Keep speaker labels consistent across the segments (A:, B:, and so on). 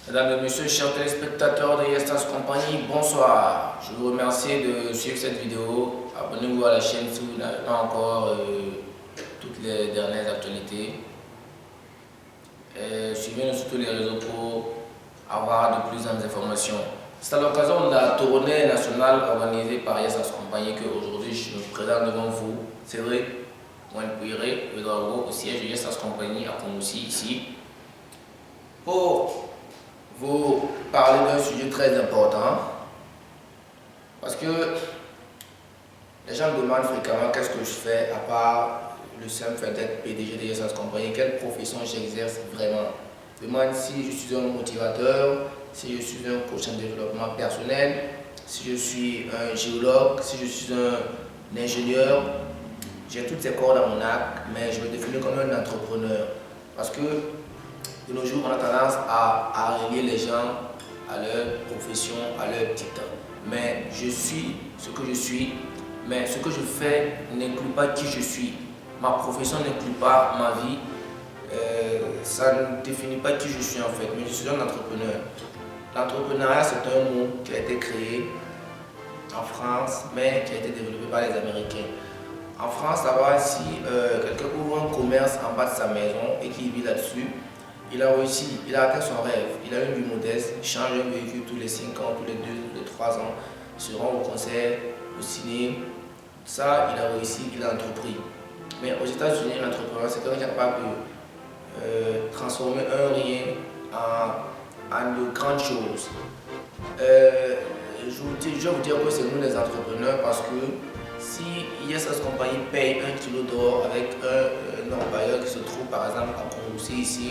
A: Mesdames et messieurs, chers téléspectateurs de Yestas Compagnie, bonsoir. Je vous remercie de suivre cette vidéo. Abonnez-vous à la chaîne si vous n'avez pas encore toutes les dernières actualités. Suivez-nous sur tous les réseaux pour avoir de plus d'informations. C'est à l'occasion de la tournée nationale organisée par Yestas Compagnie qu'aujourd'hui je me présente devant vous. C'est vrai, Mouenpouiré, le drapeau au siège de Yestas Compagnie à Kongoussi ici. Pour vous parler d'un sujet très important, parce que les gens me demandent fréquemment qu'est-ce que je fais à part le simple fait d'être PDG de Yestas Compagnie, quelle profession j'exerce vraiment. Je me demande si je suis un motivateur, si je suis un coach en développement personnel, si je suis un géologue, si je suis un ingénieur. J'ai toutes ces corps dans mon arc, mais je me définis comme un entrepreneur, parce que de nos jours, on a tendance à relier les gens à leur profession, à leur titre. Mais je suis ce que je suis, mais ce que je fais n'inclut pas qui je suis. Ma profession n'inclut pas ma vie. Ça ne définit pas qui je suis en fait, mais je suis un entrepreneur. L'entrepreneuriat, c'est un mot qui a été créé en France, mais qui a été développé par les Américains. En France, là-bas, si quelqu'un ouvre un commerce en bas de sa maison et qu'il vit là-dessus, il a réussi, il a atteint son rêve, il a une vie modeste, il change un véhicule tous les 5 ans, tous les 2, tous les 3 ans, il se rend au concert, au ciné, ça il a réussi, il a entrepris. Mais aux États-Unis, l'entrepreneur c'est quelqu'un qui est capable de transformer un rien en de grandes choses. Je vais vous dire que c'est nous les entrepreneurs parce que si Yestas Compagnie paye 1 kilo d'or avec un employeur qui se trouve par exemple à Kongoussi ici,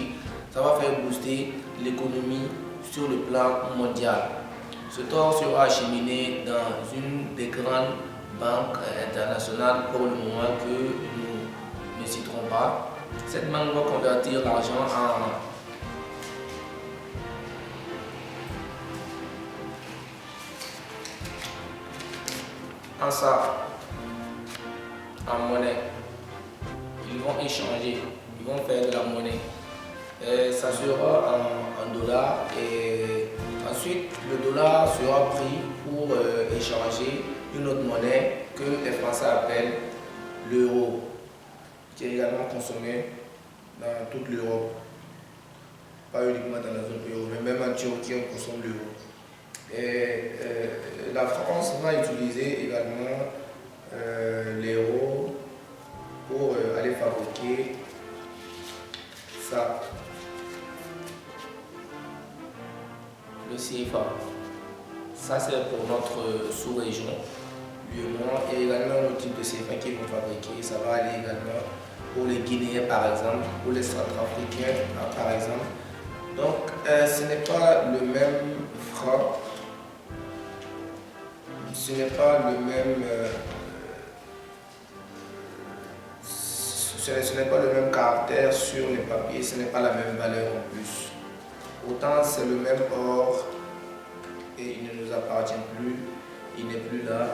A: ça va faire booster l'économie sur le plan mondial. Ce or sera acheminé dans une des grandes banques internationales pour le moment que nous ne citerons pas. Cette banque va convertir l'argent en ça, en monnaie. Ils vont échanger, ils vont faire de la monnaie. Ça sera en dollars et ensuite le dollar sera pris pour échanger une autre monnaie que les Français appellent l'euro, qui est également consommé dans toute l'Europe, pas uniquement dans la zone euro, mais même en Turquie on consomme l'euro. Et la France va utiliser également l'euro pour aller fabriquer ça. Le CFA, ça c'est pour notre sous-région, l'UEMOA, et également le type de CFA qu'ils vont fabriquer, ça va aller également pour les Guinéens par exemple, pour les Centrafricains par exemple. Donc ce n'est pas le même franc, ce n'est pas le même ce n'est pas le même caractère sur les papiers, ce n'est pas la même valeur en plus. Autant c'est le même or et il ne nous appartient plus, il n'est plus là.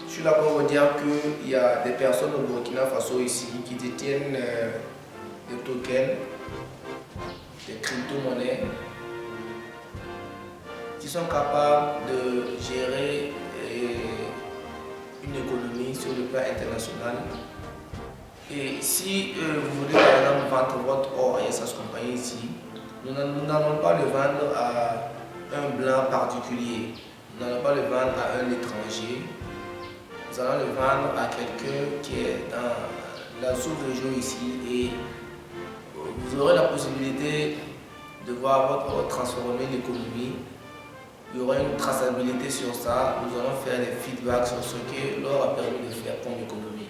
A: Je suis là pour vous dire qu'il y a des personnes au Burkina Faso ici qui détiennent des tokens, des crypto-monnaies, qui sont capables de gérer une économie sur le plan international. Et si vous voulez par exemple vendre votre or et sa compagnie ici, nous n'allons pas le vendre à un blanc particulier, nous n'allons pas le vendre à un étranger, nous allons le vendre à quelqu'un qui est dans la sous-région ici et vous aurez la possibilité de voir votre or transformer l'économie. Il y aura une traçabilité sur ça, nous allons faire des feedbacks sur ce que l'or a permis de faire comme économie.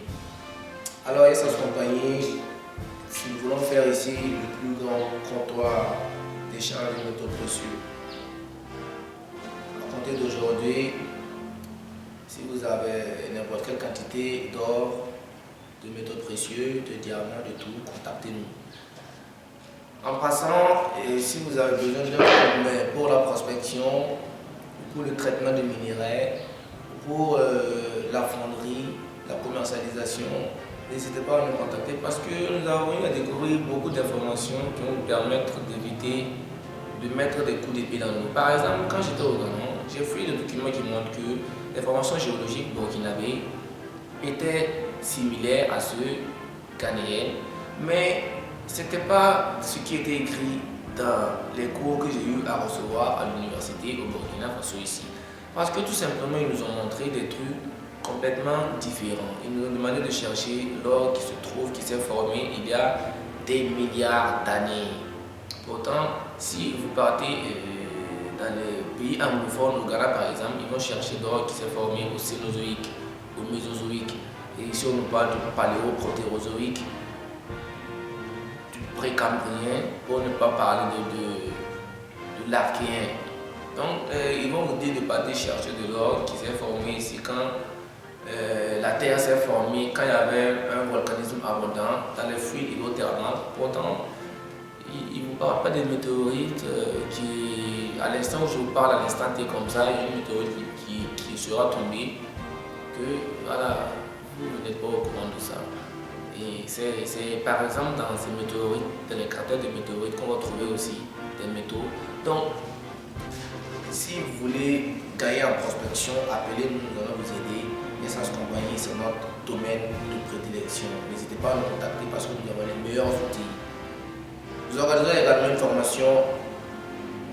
A: Alors, Essence Compagnie, si nous voulons faire ici le plus grand comptoir d'échange de métaux précieux, à compter d'aujourd'hui, si vous avez n'importe quelle quantité d'or, de métaux précieux, de diamants, de tout, contactez-nous. En passant, et si vous avez besoin d'un coup de main pour la prospection, pour le traitement de minerais, pour la fonderie, la commercialisation, n'hésitez pas à nous contacter parce que nous avons eu à découvrir beaucoup d'informations qui vont nous permettre d'éviter de mettre des coups d'épée dans nous. Par exemple, quand j'étais au Ghana, j'ai fouillé des documents qui montrent que les formations géologiques burkinabées étaient similaires à ceux ghanéens, mais ce n'était pas ce qui était écrit dans les cours que j'ai eu à recevoir à l'université au Burkina Faso ici. Parce que tout simplement, ils nous ont montré des trucs complètement différents. Ils nous ont demandé de chercher l'or qui se trouve, qui s'est formé il y a des milliards d'années. Pourtant, si vous partez dans les pays anglophones, au Ghana par exemple, ils vont chercher l'or qui s'est formé au Cénozoïque, au Mésozoïque. Et ici, on nous parle du paléoprotérozoïque, du précambrien, pour ne pas parler de l'archéen. Donc, ils vont vous dire de partir chercher de l'or qui s'est formé ici quand la terre s'est formée, quand il y avait un volcanisme abondant dans les fluides hydrothermales. Pourtant, il ne vous parle pas des météorites qui, à l'instant où je vous parle, à l'instant T comme ça, il y a une météorite qui sera tombée, que voilà, vous n'êtes pas au courant de ça. Et c'est par exemple dans ces météorites, dans les cratères de météorites, qu'on va trouver aussi des métaux. Donc, si vous voulez gagner en prospection, appelez-nous, nous allons vous aider. Essence Compagnie, c'est notre domaine de prédilection. N'hésitez pas à nous contacter parce que nous avons les meilleurs outils. Nous organiserons également une formation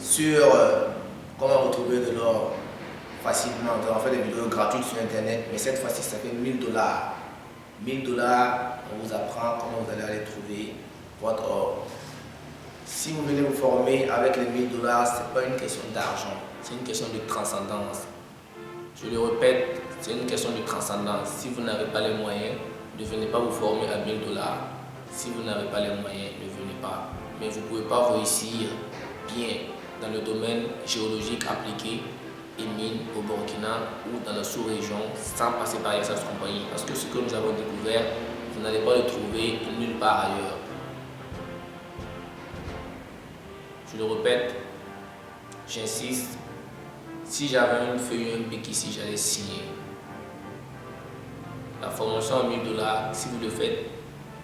A: sur comment retrouver de l'or facilement. Nous allons faire des vidéos gratuites sur internet, mais cette fois-ci ça fait 1000 $. 1000 $, on vous apprend comment vous allez aller trouver votre or. Si vous venez vous former avec les 1000 $, ce n'est pas une question d'argent, c'est une question de transcendance. Je le répète, c'est une question de transcendance. Si vous n'avez pas les moyens, ne venez pas vous former à 1000 $. Si vous n'avez pas les moyens, ne venez pas. Mais vous ne pouvez pas réussir bien dans le domaine géologique appliqué et mine au Burkina ou dans la sous-région sans passer par Essence Compagnie. Parce que ce que nous avons découvert, vous n'allez pas le trouver nulle part ailleurs. Je le répète, j'insiste, si j'avais une feuille, un bic ici, j'allais signer. La formation à 1000 $, si vous le faites,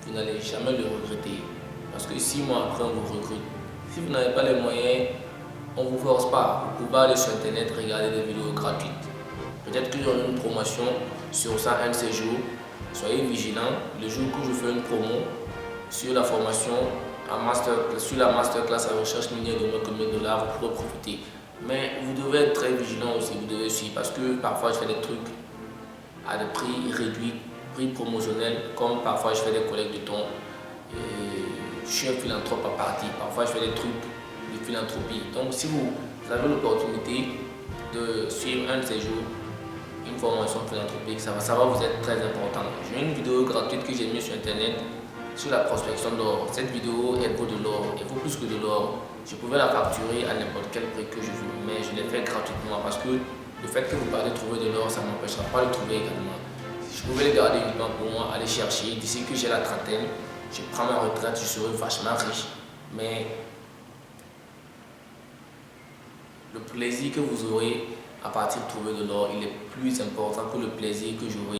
A: vous n'allez jamais le regretter. Parce que 6 mois après, on vous recrute. Si vous n'avez pas les moyens, on ne vous force pas. Vous pouvez aller sur internet, regarder des vidéos gratuites. Peut-être qu'il y aura une promotion sur ça un de ces jours. Soyez vigilants. Le jour où je fais une promo sur la formation, sur la masterclass à recherche minière de moins que 1000 $, vous pourrez profiter. Mais vous devez être très vigilant aussi, vous devez suivre parce que parfois je fais des trucs à des prix réduits, prix promotionnels, comme parfois je fais des collectes de dons. Je suis un philanthrope à partie, parfois je fais des trucs de philanthropie. Donc si vous avez l'opportunité de suivre un de ces jours, une formation philanthropique, ça va vous être très important. J'ai une vidéo gratuite que j'ai mise sur internet sur la prospection d'or. Cette vidéo, elle vaut de l'or, elle vaut plus que de l'or. Je pouvais la facturer à n'importe quel prix que je veux, mais je l'ai fait gratuitement parce que le fait que vous parlez de trouver de l'or, ça ne m'empêchera pas de trouver également. Je pouvais les garder uniquement pour moi, aller chercher. D'ici que j'ai la trentaine, je prends ma retraite, je serai vachement riche. Mais le plaisir que vous aurez à partir de trouver de l'or, il est plus important que le plaisir que j'aurai